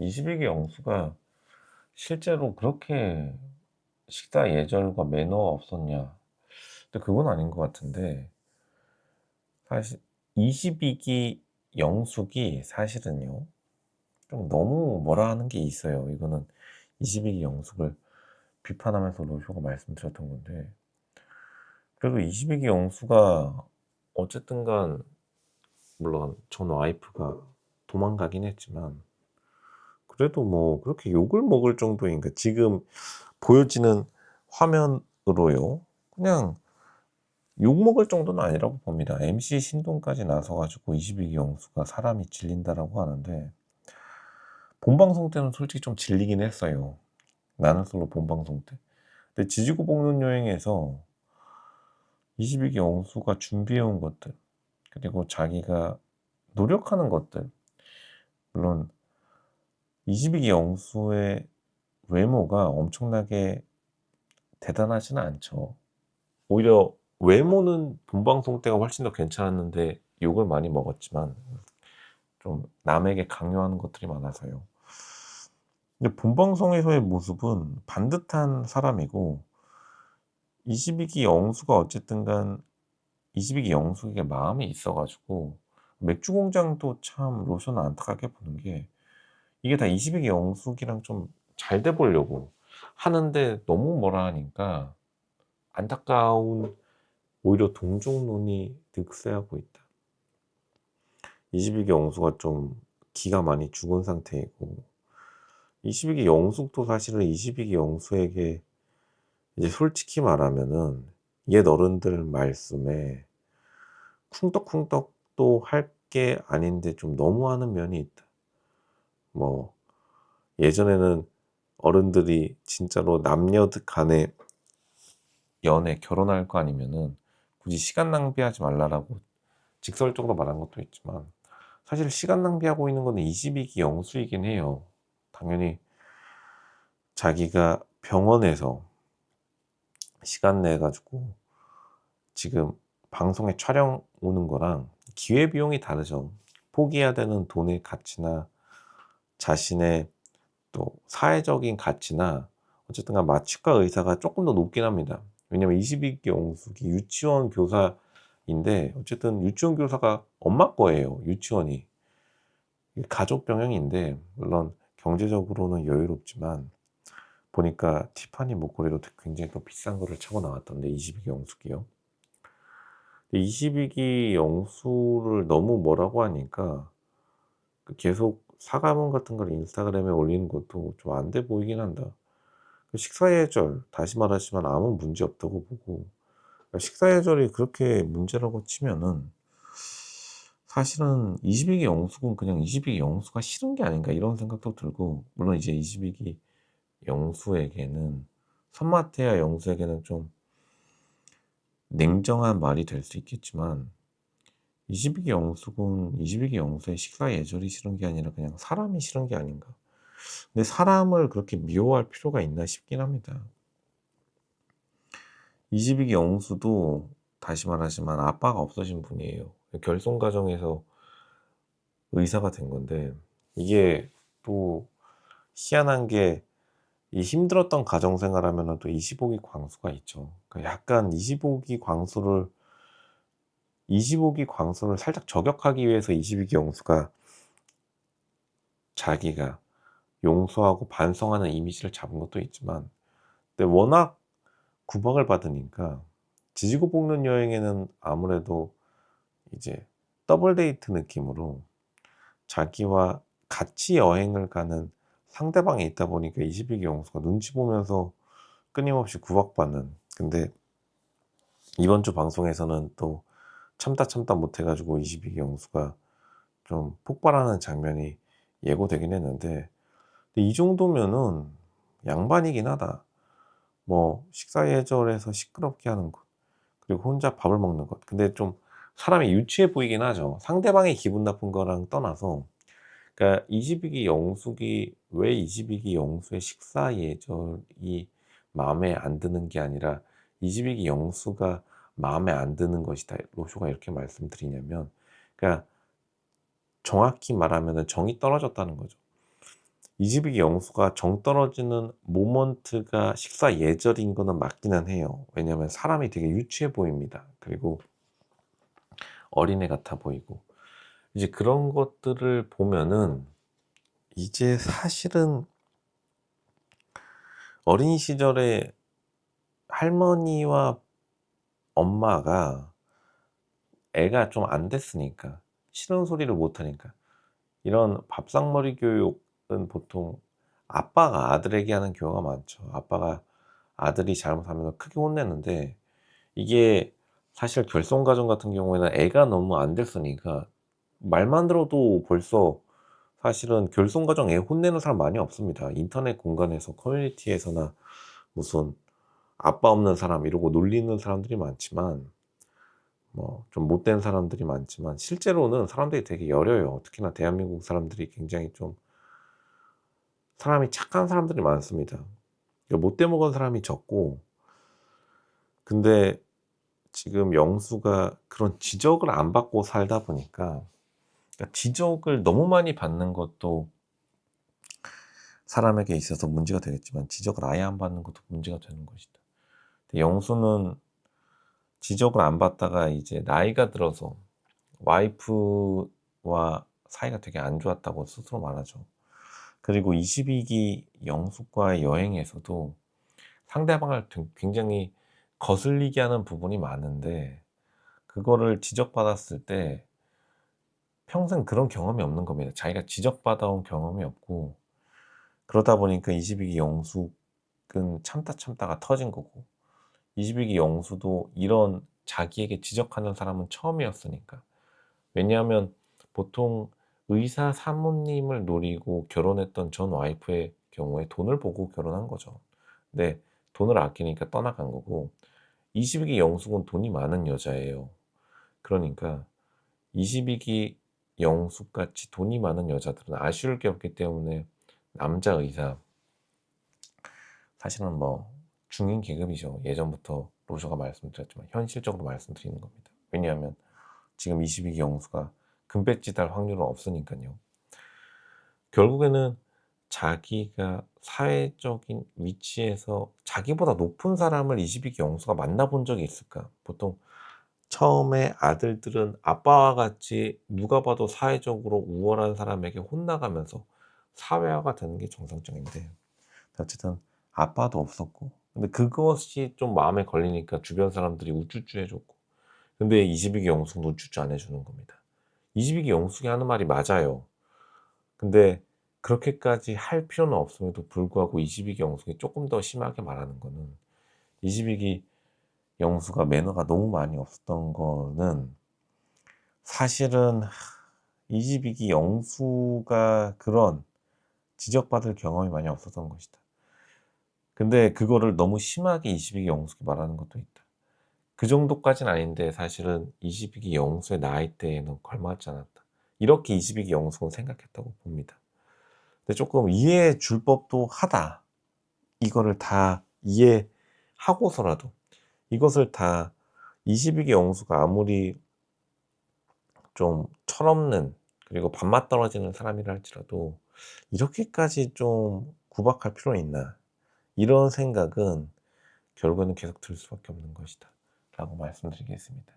22기 영수가 실제로 그렇게 식사 예절과 매너가 없었냐? 근데 그건 아닌 것 같은데, 사실 22기 영숙이 사실은요, 좀 너무 뭐라 하는 게 있어요. 이거는 22기 영숙을 비판하면서 로쇼가 말씀드렸던 건데, 그래도 22기 영수가 어쨌든 간, 물론 전 와이프가 도망가긴 했지만, 그래도 뭐 그렇게 욕을 먹을 정도인가, 지금 보여지는 화면으로요. 그냥 욕먹을 정도는 아니라고 봅니다. MC 신동까지 나서가지고 22기 영수가 사람이 질린다라고 하는데, 본방송 때는 솔직히 좀 질리긴 했어요. 나는 솔로 본방송 때. 근데 지지고 볶는 여행에서 22기 영수가 준비해온 것들, 그리고 자기가 노력하는 것들, 물론 22기 영수의 외모가 엄청나게 대단하지는 않죠. 오히려 외모는 본방송 때가 훨씬 더 괜찮았는데 욕을 많이 먹었지만 좀 남에게 강요하는 것들이 많아서요. 근데 본방송에서의 모습은 반듯한 사람이고, 22기 영수가 어쨌든 간 22기 영숙에게 마음이 있어 가지고, 맥주공장도 참 로션을 안타깝게 보는 게, 이게 다 22기 영숙이랑 좀 잘 돼 보려고 하는데 너무 뭐라 하니까 안타까운, 오히려 동정론이 득세하고 있다. 22기 영수가 좀 기가 많이 죽은 상태이고, 22기 영숙도 사실은 22기 영수에게 이제 솔직히 말하면은 옛 어른들 말씀에 쿵떡쿵떡도 할 게 아닌데 좀 너무하는 면이 있다. 뭐 예전에는 어른들이 진짜로 남녀 간의 연애, 결혼할 거 아니면은 굳이 시간 낭비하지 말라라고 직설적으로 말한 것도 있지만, 사실 시간 낭비하고 있는 거는 22기 영수이긴 해요. 당연히 자기가 병원에서 시간 내 가지고 지금 방송에 촬영 오는 거랑 기회비용이 다르죠. 포기해야 되는 돈의 가치나 자신의 또 사회적인 가치나 어쨌든 간 치과 의사가 조금 더 높긴 합니다. 왜냐면 22기 영숙이 유치원 교사인데, 어쨌든 유치원 교사가 엄마 거예요, 유치원이. 가족 병영인데 물론 경제적으로는 여유롭지만, 보니까 티파니 목걸이로 굉장히 또 비싼 거를 차고 나왔던데, 22기 영숙이요. 22기 영수를 너무 뭐라고 하니까 계속 사과문 같은 걸 인스타그램에 올리는 것도 좀 안 돼 보이긴 한다. 식사 예절, 다시 말하지만 아무 문제 없다고 보고, 식사 예절이 그렇게 문제라고 치면은 사실은 22기 영숙은 그냥 22기 영수가 싫은 게 아닌가, 이런 생각도 들고, 물론 이제 22기 영수에게는, 손마태야 영수에게는 좀 냉정한 말이 될 수 있겠지만, 22기 영숙은 22기 영수의 식사 예절이 싫은 게 아니라 그냥 사람이 싫은 게 아닌가. 근데 사람을 그렇게 미워할 필요가 있나 싶긴 합니다. 22기 영수도 다시 말하지만 아빠가 없어진 분이에요. 결손 가정에서 의사가 된 건데, 이게 또 희한한 게, 이 힘들었던 가정 생활하면은 또 25기 광수가 있죠. 그러니까 약간 25기 광수를 살짝 저격하기 위해서 22기 영수가 자기가 용서하고 반성하는 이미지를 잡은 것도 있지만, 근데 워낙 구박을 받으니까 지지고 볶는 여행에는 아무래도 이제 더블 데이트 느낌으로 자기와 같이 여행을 가는 상대방이 있다 보니까 22기 영수가 눈치 보면서 끊임없이 구박받는. 근데 이번 주 방송에서는 또 참다 못해 가지고 22기 영수가 좀 폭발하는 장면이 예고되긴 했는데, 근데 이 정도면은 양반이긴 하다. 뭐 식사 예절에서 시끄럽게 하는 것, 그리고 혼자 밥을 먹는 것. 근데 좀 사람이 유치해 보이긴 하죠. 상대방이 기분 나쁜 거랑 떠나서. 그러니까 22기 영숙이 왜 22기 영수의 식사 예절이 마음에 안 드는 게 아니라 22기 영수가 마음에 안 드는 것이다, 로쇼가 이렇게 말씀드리냐면, 그러니까 정확히 말하면은 정이 떨어졌다는 거죠. 이집익이 영수가 정 떨어지는 모먼트가 식사 예절인 거는 맞기는 해요. 왜냐하면 사람이 되게 유치해 보입니다. 그리고 어린애 같아 보이고. 이제 그런 것들을 보면은 이제 사실은 어린 시절에 할머니와 엄마가 애가 좀 안 됐으니까 싫은 소리를 못 하니까 이런 밥상머리 교육은 보통 아빠가 아들에게 하는 경우가 많죠. 아빠가 아들이 잘못하면 크게 혼내는데 이게 사실 결손가정 같은 경우에는 애가 너무 안 됐으니까 말만 들어도 벌써 사실은 결손가정 애 혼내는 사람 많이 없습니다. 인터넷 공간에서 커뮤니티에서나 무슨 아빠 없는 사람 이러고 놀리는 사람들이 많지만 뭐 좀 못된 사람들이 많지만 실제로는 사람들이 되게 여려요. 특히나 대한민국 사람들이 굉장히 좀 사람이 착한 사람들이 많습니다. 못돼 먹은 사람이 적고 근데 지금 영수가 그런 지적을 안 받고 살다 보니까 그러니까 지적을 너무 많이 받는 것도 사람에게 있어서 문제가 되겠지만 지적을 아예 안 받는 것도 문제가 되는 것이다. 근데 영수는 지적을 안 받다가 이제 나이가 들어서 와이프와 사이가 되게 안 좋았다고 스스로 말하죠. 그리고 22기 영숙과의 여행에서도 상대방을 굉장히 거슬리게 하는 부분이 많은데 그거를 지적받았을 때 평생 그런 경험이 없는 겁니다. 자기가 지적받아온 경험이 없고 그러다 보니까 22기 영숙은 참다가 터진 거고 22기 영수도 이런 자기에게 지적하는 사람은 처음이었으니까. 왜냐하면 보통 의사 사모님을 노리고 결혼했던 전 와이프의 경우에 돈을 보고 결혼한 거죠. 근데 돈을 아끼니까 떠나간 거고 22기 영숙은 돈이 많은 여자예요. 그러니까 22기 영숙같이 돈이 많은 여자들은 아쉬울 게 없기 때문에 남자 의사 사실은 뭐 중인 계급이죠. 예전부터 로저가 말씀드렸지만 현실적으로 말씀드리는 겁니다. 왜냐하면 지금 22기 영수가 금배지 달 확률은 없으니까요. 결국에는 자기가 사회적인 위치에서 자기보다 높은 사람을 22기 영수가 만나본 적이 있을까? 보통 처음에 아들들은 아빠와 같이 누가 봐도 사회적으로 우월한 사람에게 혼나가면서 사회화가 되는 게 정상적인데 어쨌든 아빠도 없었고 근데 그것이 좀 마음에 걸리니까 주변 사람들이 우쭈쭈 해줬고 근데 22기 영숙은 우쭈쭈 안 해주는 겁니다. 22기 영숙이 하는 말이 맞아요. 근데 그렇게까지 할 필요는 없음에도 불구하고 22기 영숙이 조금 더 심하게 말하는 거는 22기 영수가 매너가 너무 많이 없었던 거는 사실은 22기 영수가 그런 지적받을 경험이 많이 없었던 것이다. 근데 그거를 너무 심하게 22기 영숙이 말하는 것도 있다. 그 정도까지는 아닌데 사실은 22기 영수의 나이대에는 걸맞지 않았다. 이렇게 22기 영숙은 생각했다고 봅니다. 근데 조금 이해해 줄 법도 하다. 이거를 다 이해하고서라도 이것을 다 22기 영수가 아무리 좀 철없는 그리고 밥맛 떨어지는 사람이라 할지라도 이렇게까지 좀 구박할 필요는 있나 이런 생각은 결국에는 계속 들 수밖에 없는 것이다 라고 말씀드리겠습니다.